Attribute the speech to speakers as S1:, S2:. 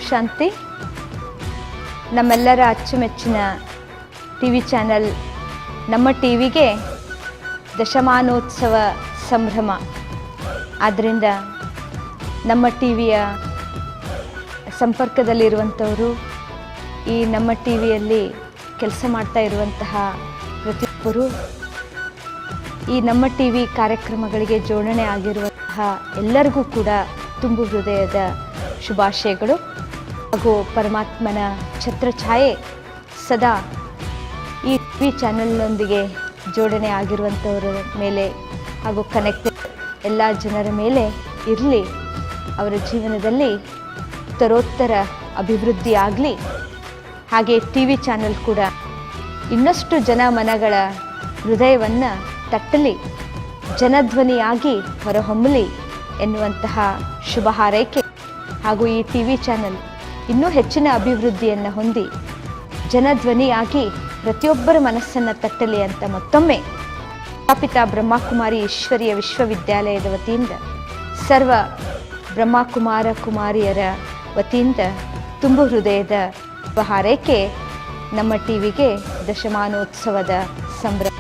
S1: ಶಾಂತಿ. ನಮ್ಮೆಲ್ಲರ ಅಚ್ಚುಮೆಚ್ಚಿನ T V channel ನಮ್ಮ ಟಿ ವಿಗೆ ದಶಮಾನೋತ್ಸವ ಸಂಭ್ರಮ. ಆದ್ದರಿಂದ ನಮ್ಮ ಟಿ ವಿಯ ಸಂಪರ್ಕದಲ್ಲಿರುವಂಥವರು, ಈ ನಮ್ಮ ಟಿ ವಿಯಲ್ಲಿ ಕೆಲಸ ಮಾಡ್ತಾ ಇರುವಂತಹ ಪ್ರತಿಯೊಬ್ಬರು, ಈ ನಮ್ಮ ಟಿ ವಿ ಕಾರ್ಯಕ್ರಮಗಳಿಗೆ ಜೋಡಣೆ ಆಗಿರುವಂತಹ ಎಲ್ಲರಿಗೂ ಕೂಡ ತುಂಬು ಹೃದಯದ ಶುಭಾಶಯಗಳು. ಹಾಗೂ ಪರಮಾತ್ಮನ ಛತ್ರಛಾಯೆ ಸದಾ ಈ ಟಿ ವಿ ಚಾನಲ್ನೊಂದಿಗೆ ಜೋಡಣೆ ಆಗಿರುವಂಥವರ ಮೇಲೆ ಹಾಗೂ ಕನೆಕ್ಟೆಡ್ ಎಲ್ಲ ಜನರ ಮೇಲೆ ಇರಲಿ. ಅವರ ಜೀವನದಲ್ಲಿ ಉತ್ತರೋತ್ತರ ಅಭಿವೃದ್ಧಿ ಆಗಲಿ. ಹಾಗೆ ಟಿ ವಿ ಚಾನಲ್ ಕೂಡ ಇನ್ನಷ್ಟು ಜನಮನಗಳ ಹೃದಯವನ್ನು ತಟ್ಟಲಿ, ಜನಧ್ವನಿಯಾಗಿ ಹೊರಹೊಮ್ಮಲಿ ಎನ್ನುವಂತಹ ಶುಭ ಹಾರೈಕೆ. ಹಾಗೂ ಈ ಟಿ ವಿ ಚಾನಲ್ ಇನ್ನೂ ಹೆಚ್ಚಿನ ಅಭಿವೃದ್ಧಿಯನ್ನು ಹೊಂದಿ ಜನಧ್ವನಿಯಾಗಿ ಪ್ರತಿಯೊಬ್ಬರ ಮನಸ್ಸನ್ನು ತಟ್ಟಲಿ ಅಂತ ಮತ್ತೊಮ್ಮೆ ಸ್ಥಾಪಿತ ಬ್ರಹ್ಮಕುಮಾರಿ ಈಶ್ವರೀಯ ವಿಶ್ವವಿದ್ಯಾಲಯದ ವತಿಯಿಂದ ಸರ್ವ ಬ್ರಹ್ಮಕುಮಾರ ಕುಮಾರಿಯರ ವತಿಯಿಂದ ತುಂಬು ಹೃದಯದ ಶುಭ ಹಾರೈಕೆ. ನಮ್ಮ ಟಿ ವಿಗೆ ದಶಮಾನೋತ್ಸವದ ಸಂಭ್ರಮ.